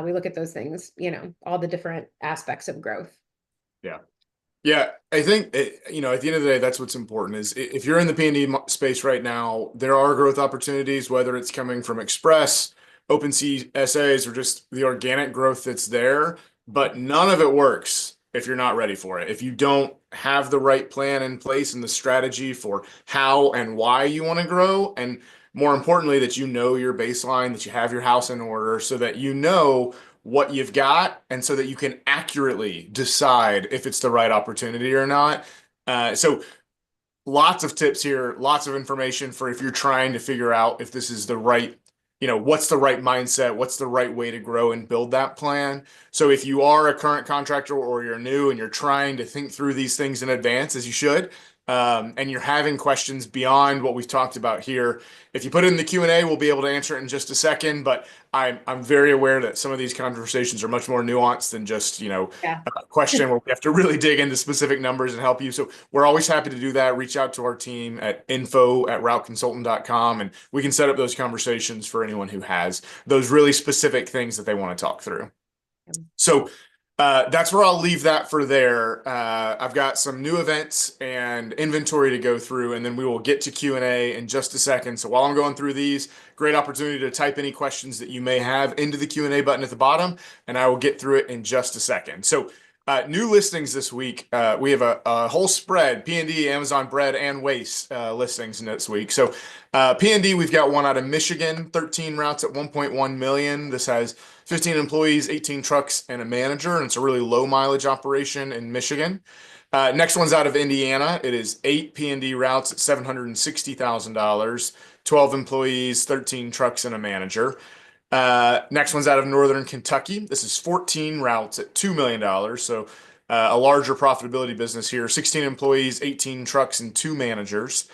We look at those things, all the different aspects of growth. Yeah. Yeah, I think, at the end of the day, that's what's important is if you're in the P&D space right now, there are growth opportunities, whether it's coming from Express, open CSAs, or just the organic growth that's there, but none of it works if you're not ready for it. If you don't have the right plan in place and the strategy for how and why you want to grow, and more importantly, that you know your baseline, that you have your house in order so that you know what you've got and so that you can accurately decide if it's the right opportunity or not. So lots of tips here, lots of information for if you're trying to figure out if this is the right, what's the right mindset, what's the right way to grow and build that plan. So if you are a current contractor or you're new and you're trying to think through these things in advance, as you should, and you're having questions beyond what we've talked about here, if you put it in the Q&A, we'll be able to answer it in just a second. But I'm very aware that some of these conversations are much more nuanced than just, Yeah. a question where we have to really dig into specific numbers and help you. So we're always happy to do that. Reach out to our team at info@routeconsultant.com, and we can set up those conversations for anyone who has those really specific things that they want to talk through. So that's where I'll leave that for there. I've got some new events and inventory to go through, and then we will get to Q&A in just a second. So while I'm going through these, great opportunity to type any questions that you may have into the Q&A button at the bottom, and I will get through it in just a second. So new listings this week. We have a whole spread, P&D, Amazon bread, and waste listings this week. So P&D, we've got one out of Michigan, 13 routes at 1.1 million. This has 15 employees, 18 trucks, and a manager, and it's a really low mileage operation in Michigan. Next one's out of Indiana. It is 8 P&D routes at $760,000, 12 employees, 13 trucks, and a manager. Next one's out of Northern Kentucky. This is 14 routes at $2 million. So a larger profitability business here, 16 employees, 18 trucks, and 2 managers.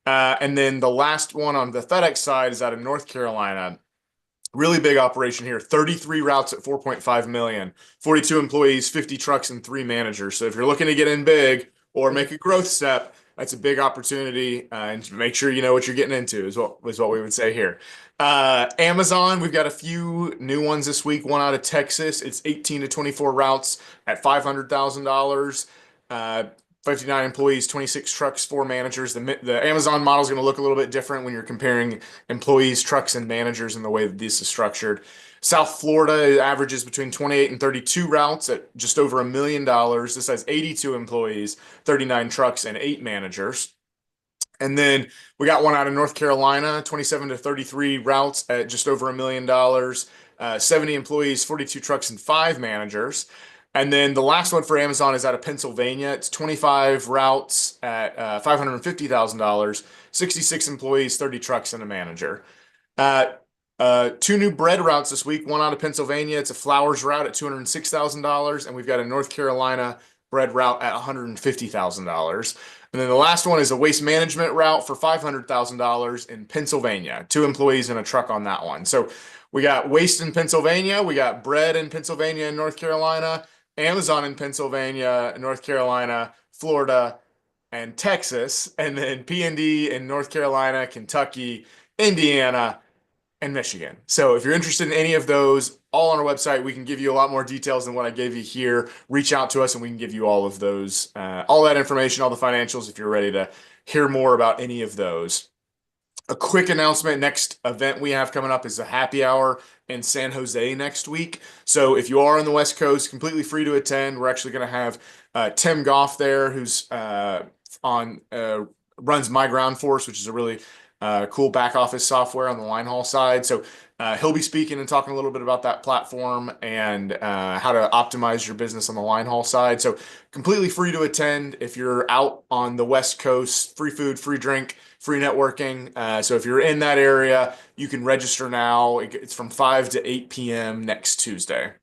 And then the last one on the FedEx side is out of North Carolina. Really big operation here, 33 routes at 4.5 million, 42 employees, 50 trucks, and 3 managers. So if you're looking to get in big or make a growth step, that's a big opportunity, and make sure you know what you're getting into is what we would say here. Amazon, we've got a few new ones this week. One out of Texas. It's 18 to 24 routes at $500,000. 59 employees, 26 trucks, 4 managers. The Amazon model is going to look a little bit different when you're comparing employees, trucks, and managers in the way that this is structured. South Florida averages between 28 and 32 routes at just over $1 million. This has 82 employees, 39 trucks, and 8 managers. And then we got one out of North Carolina, 27 to 33 routes at just over $1 million, 70 employees, 42 trucks, and 5 managers. And then the last one for Amazon is out of Pennsylvania. It's 25 routes at $550,000, 66 employees, 30 trucks, and a manager. 2 new bread routes this week. One out of Pennsylvania. It's a Flowers route at $206,000, and we've got a North Carolina bread route at $150,000. And then the last one is a waste management route for $500,000 in Pennsylvania. 2 employees and a truck on that one. So we got waste in Pennsylvania. We got bread in Pennsylvania and North Carolina. Amazon in Pennsylvania, North Carolina, Florida, and Texas, and then P&D in North Carolina, Kentucky, Indiana, and Michigan. So if you're interested in any of those, all on our website, we can give you a lot more details than what I gave you here. Reach out to us and we can give you all of those, all that information, all the financials if you're ready to hear more about any of those. A quick announcement, next event we have coming up is a happy hour in San Jose next week. So if you are on the West Coast, completely free to attend. We're actually going to have Tim Goff there, who's runs My Ground Force, which is a really cool back office software on the line haul side. So he'll be speaking and talking a little bit about that platform and how to optimize your business on the line haul side. So completely free to attend if you're out on the West Coast. Free food, free drink, free networking. So if you're in that area, you can register now. It's from 5 to 8 p.m. next Tuesday.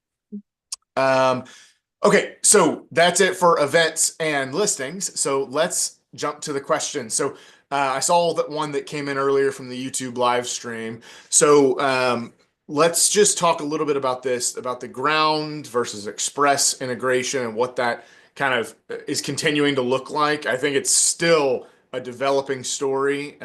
Okay, so that's it for events and listings. So let's jump to the questions. So I saw that one that came in earlier from the YouTube live stream. So let's just talk a little bit about this, about the ground versus express integration and what that kind of is continuing to look like. I think it's still a developing story.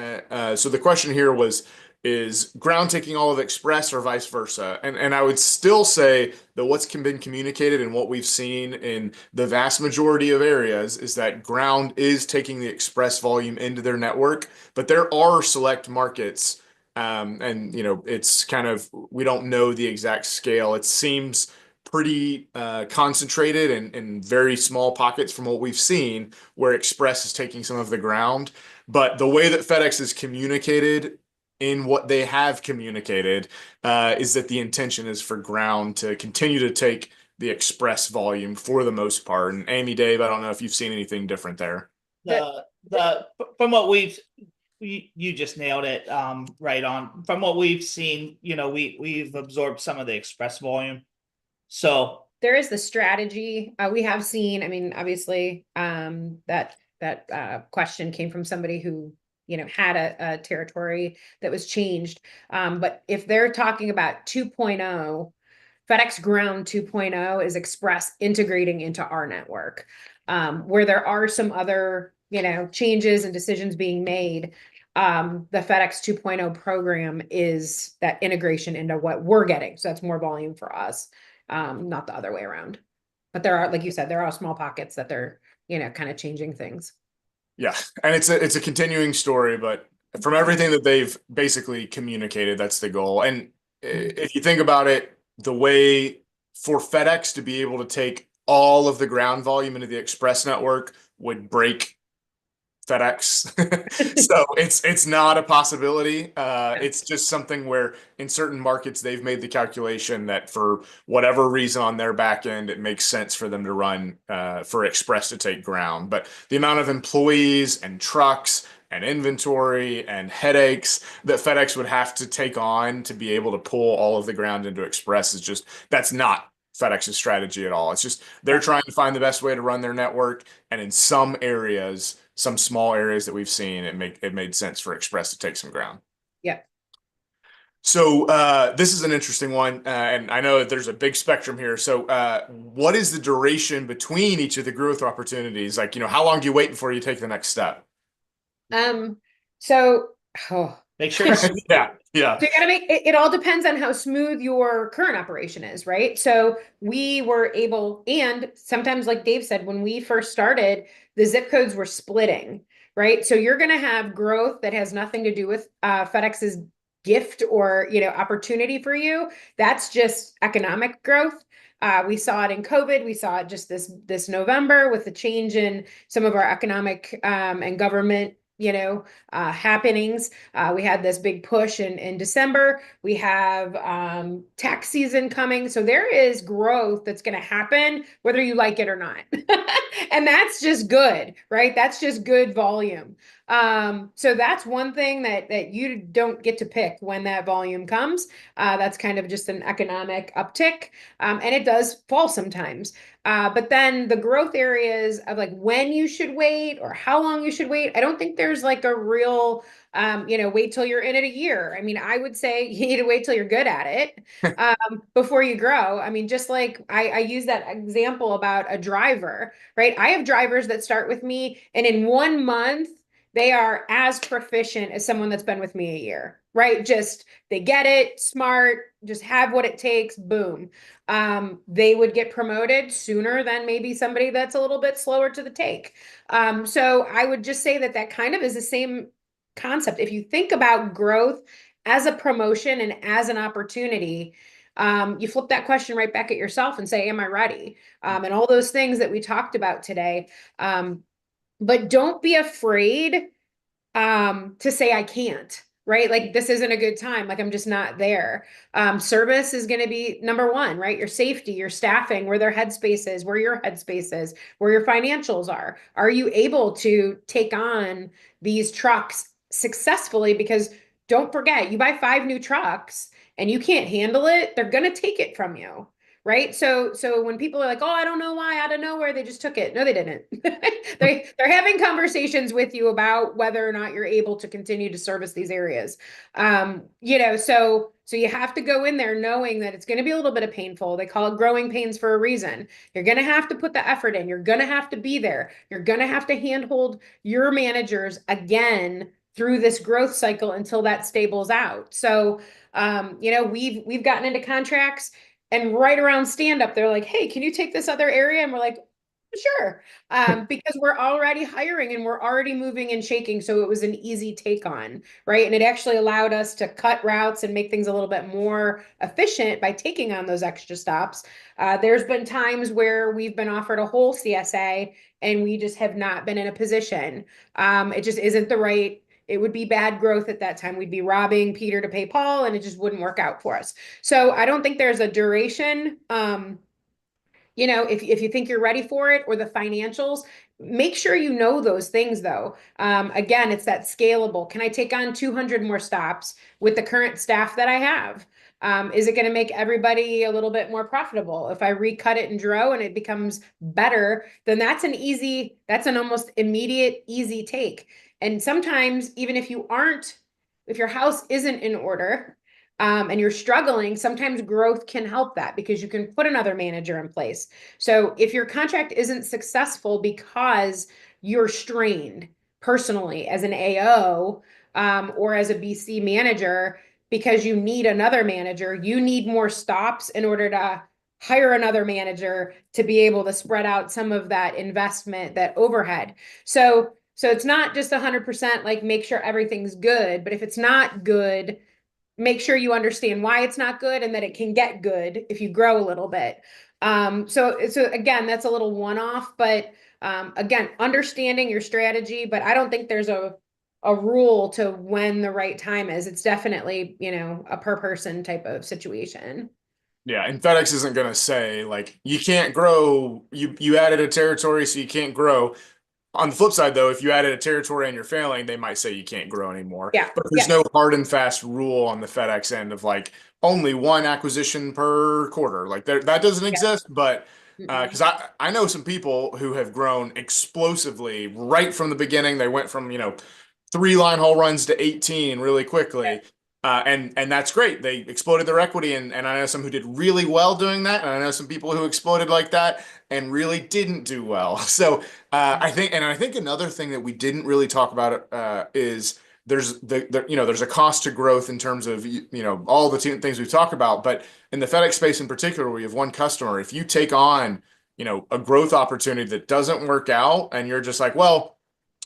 So the question here was, is ground taking all of express or vice versa? And I would still say that what's been communicated and what we've seen in the vast majority of areas is that ground is taking the express volume into their network, but there are select markets, and it's kind of, we don't know the exact scale. It seems pretty concentrated in very small pockets from what we've seen where express is taking some of the ground. But the way that FedEx has communicated in what they have communicated is that the intention is for Ground to continue to take the express volume for the most part. And Amy, Dave, I don't know if you've seen anything different there. The from what you just nailed it right on. From what we've seen, we've absorbed some of the express volume. So there is the strategy we have seen. I mean, obviously, that question came from somebody who had a territory that was changed. But if they're talking about 2.0, FedEx Ground 2.0 is Express integrating into our network, where there are some other changes and decisions being made. The FedEx 2.0 program is that integration into what we're getting. So that's more volume for us, not the other way around. But there are, like you said, there are small pockets that they're, kind of changing things. Yeah, and it's a continuing story, but from everything that they've basically communicated, that's the goal. And if you think about it, the way for FedEx to be able to take all of the Ground volume into the Express network would break FedEx. So it's not a possibility. It's just something where in certain markets they've made the calculation that for whatever reason on their back end it makes sense for them to run for Express to take Ground. But the amount of employees and trucks and inventory and headaches that FedEx would have to take on to be able to pull all of the Ground into Express is just, that's not FedEx's strategy at all. It's just they're trying to find the best way to run their network, and in some areas, some small areas that we've seen, it made sense for Express to take some Ground. Yeah. So this is an interesting one, and I know that there's a big spectrum here. So what is the duration between each of the growth opportunities? Like, how long do you wait before you take the next step? So make sure yeah. So you gotta make it all depends on how smooth your current operation is, right? So we were able, and sometimes, like Dave said, when we first started, the zip codes were splitting, right? So you're gonna have growth that has nothing to do with FedEx's gift or opportunity for you. That's just economic growth. We saw it in COVID. We saw it just this November with the change in some of our economic and government happenings. We had this big push in December. We have tax season coming. So there is growth that's going to happen, whether you like it or not. And that's just good, right? That's just good volume. So that's one thing that you don't get to pick when that volume comes. That's kind of just an economic uptick. And it does fall sometimes. But then the growth areas of like when you should wait or how long you should wait, I don't think there's like a real, wait till you're in it a year. I mean, I would say you need to wait till you're good at it before you grow. I mean, just like I use that example about a driver, right? I have drivers that start with me and in 1 month, they are as proficient as someone that's been with me a year, right? Just they get it, smart, just have what it takes, boom. They would get promoted sooner than maybe somebody that's a little bit slower to the take. So I would just say that kind of is the same concept. If you think about growth as a promotion and as an opportunity, you flip that question right back at yourself and say, am I ready? And all those things that we talked about today. But don't be afraid to say I can't, right? Like this isn't a good time. Like I'm just not there. Service is going to be number one, right? Your safety, your staffing, where their headspace is, where your headspace is, where your financials are. Are you able to take on these trucks successfully? Because don't forget, you buy 5 new trucks and you can't handle it, they're going to take it from you. Right. So when people are like, oh, I don't know why out of nowhere they just took it. No, they didn't. They're having conversations with you about whether or not you're able to continue to service these areas. So you have to go in there knowing that it's going to be a little bit of painful. They call it growing pains for a reason. You're going to have to put the effort in. You're going to have to be there. You're going to have to handhold your managers again through this growth cycle until that stables out. So, we've gotten into contracts. And right around stand up, they're like, hey, can you take this other area? And we're like, sure. Because we're already hiring and we're already moving and shaking. So it was an easy take on, right? And it actually allowed us to cut routes and make things a little bit more efficient by taking on those extra stops. There's been times where we've been offered a whole CSA and we just have not been in a position. It just isn't the right it would be bad growth at that time. We'd be robbing Peter to pay Paul, and it just wouldn't work out for us. So I don't think there's a duration. If you think you're ready for it, or the financials, make sure you know those things though. Again, it's that scalable. Can I take on 200 more stops with the current staff that I have? Is it going to make everybody a little bit more profitable? If I recut it and grow and it becomes better, then that's an almost immediate, easy take. And sometimes, even if your house isn't in order, and you're struggling, sometimes growth can help that, because you can put another manager in place. So if your contract isn't successful because you're strained personally as an AO, or as a BC manager, because you need another manager, you need more stops in order to hire another manager to be able to spread out some of that investment, that overhead. So it's not just 100% like make sure everything's good, but if it's not good, make sure you understand why it's not good, and that it can get good if you grow a little bit. So again, that's a little one-off, but again, understanding your strategy, but I don't think there's a rule to when the right time is. It's definitely, a per person type of situation. Yeah, and FedEx isn't going to say like you can't grow. You added a territory, so you can't grow. On the flip side, though, if you added a territory and you're failing, they might say you can't grow anymore. Yeah. But there's no hard and fast rule on the FedEx end of like only one acquisition per quarter. Like that doesn't exist. But because I know some people who have grown explosively right from the beginning. They went from 3 line haul runs to 18 really quickly. And that's great. They exploded their equity, and I know some who did really well doing that, and I know some people who exploded like that and really didn't do well. So I think another thing that we didn't really talk about is there's there's a cost to growth in terms of all the things we've talked about, but in the FedEx space in particular, we have one customer. If you take on a growth opportunity that doesn't work out, and you're just like, well,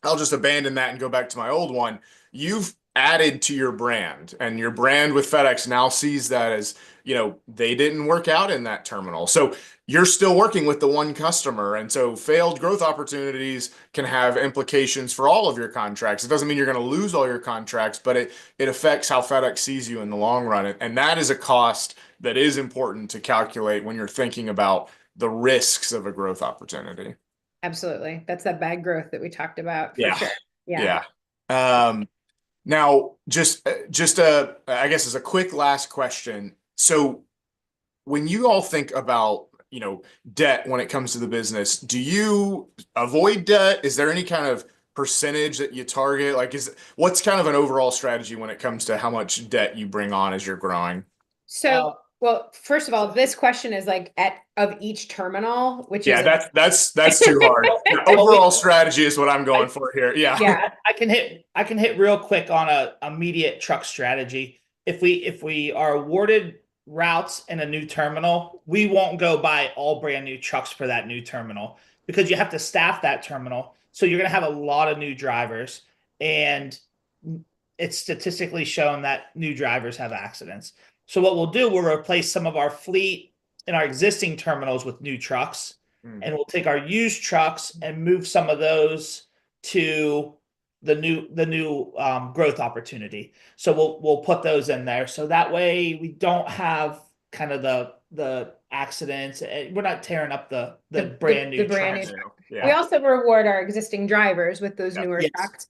I'll just abandon that and go back to my old one, you've added to your brand, and your brand with FedEx now sees that as, they didn't work out in that terminal. So you're still working with the one customer. And so failed growth opportunities can have implications for all of your contracts. It doesn't mean you're going to lose all your contracts, but it affects how FedEx sees you in the long run. And that is a cost that is important to calculate when you're thinking about the risks of a growth opportunity. Absolutely. That's that bad growth that we talked about for Yeah. sure. Yeah. Now, just I guess as a quick last question. So when you all think about, debt when it comes to the business, do you avoid debt? Is there any kind of percentage that you target? Like, what's kind of an overall strategy when it comes to how much debt you bring on as you're growing? So, well, first of all, this question is like of each terminal, which is that's too hard. Your overall strategy is what I'm going for here. Yeah. Yeah. I can hit real quick on a immediate truck strategy. If we are awarded routes in a new terminal, we won't go buy all brand new trucks for that new terminal, because you have to staff that terminal. So you're going to have a lot of new drivers, and it's statistically shown that new drivers have accidents. So what we'll do, we'll replace some of our fleet in our existing terminals with new trucks, and we'll take our used trucks and move some of those to the new growth opportunity. So we'll put those in there, so that way we don't have kind of the accidents. We're not tearing up the brand new trucks. We also reward our existing drivers with those newer trucks.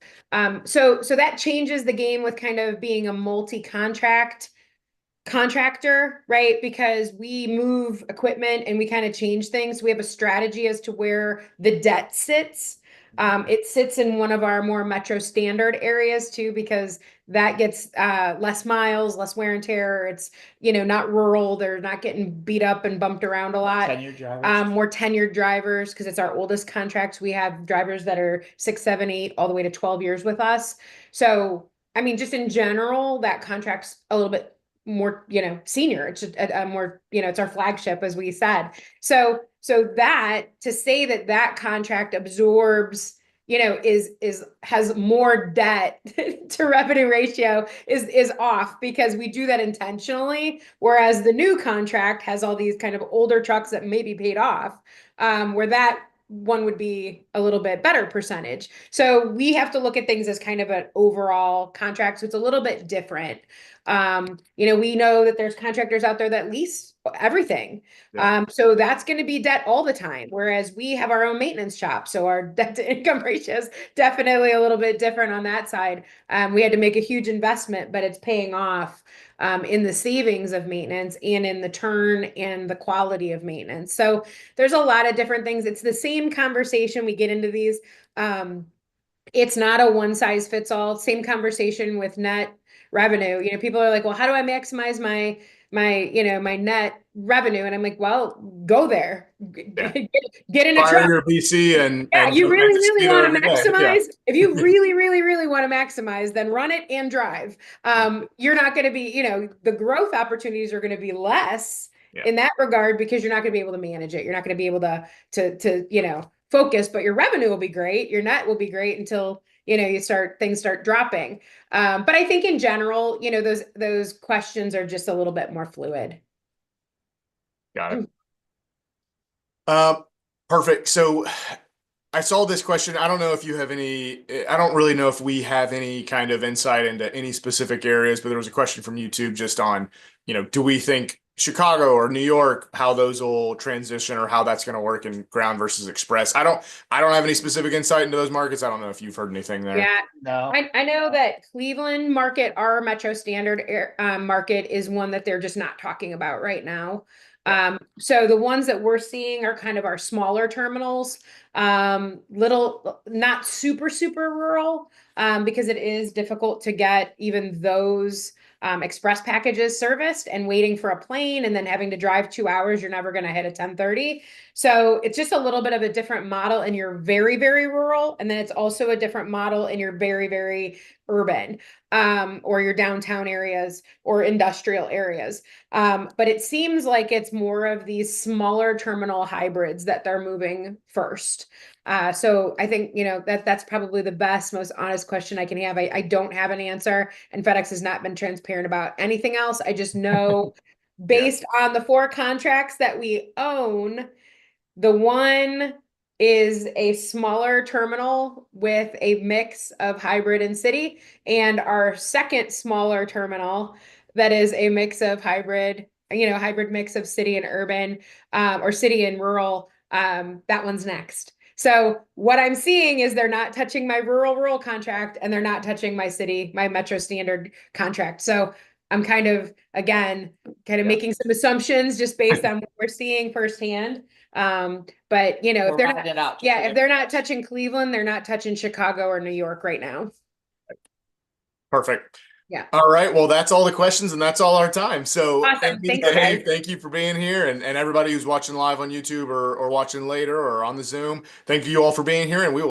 So that changes the game with kind of being a multi-contractor, right? Because we move equipment and we kind of change things. We have a strategy as to where the debt sits. It sits in one of our more metro standard areas too, because that gets less miles, less wear and tear. It's not rural. They're not getting beat up and bumped around a lot. Tenured drivers. More tenured drivers, because it's our oldest contracts. We have drivers that are 6, 7, 8, all the way to 12 years with us. So I mean, just in general, that contract's a little bit more, senior. It's a more, it's our flagship, as we said. So that, to say that contract absorbs, has more debt to revenue ratio is off, because we do that intentionally. Whereas the new contract has all these kind of older trucks that may be paid off, where that one would be a little bit better percentage. So we have to look at things as kind of an overall contract. So it's a little bit different. We know that there's contractors out there that lease everything. Yeah. So that's going to be debt all the time. Whereas we have our own maintenance shop. So our debt to income ratio is definitely a little bit different on that side. We had to make a huge investment, but it's paying off in the savings of maintenance and in the turn and the quality of maintenance. So there's a lot of different things. It's the same conversation we get into these. It's not a one size fits all. Same conversation with net revenue. People are like, well, how do I maximize my net revenue? And I'm like, well, go there. Yeah. Get in a Fire truck. your PC and Yeah, you don't have really, to really be there want to every day. Yeah. maximize. If you really, really, really want to maximize, then run it and drive. You're not going to be, the growth opportunities are going to be less Yeah. in that regard because you're not going to be able to manage it. You're not going to be able to focus, but your revenue will be great. Your net will be great until, things start dropping. But I think in general, those questions are just a little bit more fluid. Got it. Perfect. So I saw this question. I don't know if you have any, I don't really know if we have any kind of insight into any specific areas, but there was a question from YouTube just on, do we think Chicago or New York, how those will transition or how that's going to work in ground versus express? I don't have any specific insight into those markets. I don't know if you've heard anything there. Yeah, No. I know that Cleveland market, our Metro Standard market, is one that they're just not talking about right now. So the ones that we're seeing are kind of our smaller terminals, little, not super, super rural, because it is difficult to get even those express packages serviced and waiting for a plane and then having to drive 2 hours. You're never going to hit a 10:30. So it's just a little bit of a different model and you're very, very rural. And then it's also a different model and you're very, very urban, or your downtown areas or industrial areas. But it seems like it's more of these smaller terminal hybrids that they're moving first. So I think, that's probably the best, most honest question I can have. I don't have an answer, and FedEx has not been transparent about anything else. I just know based on the 4 contracts that we own, the one is a smaller terminal with a mix of hybrid and city, and our second smaller terminal that is a mix of hybrid, hybrid mix of city and urban, or city and rural. That one's next. So what I'm seeing is they're not touching my rural contract and they're not touching my Metro Standard contract. So I'm kind of making some assumptions just based on what we're seeing firsthand. But if they're not, if they're not touching Cleveland, they're not touching Chicago or New York right now. Perfect. Yeah. All right. Well, that's all the questions and that's all our time. So Awesome. Thanks, guys. thank you for being here and everybody who's watching live on YouTube or watching later or on the Zoom. Thank you all for being here and we will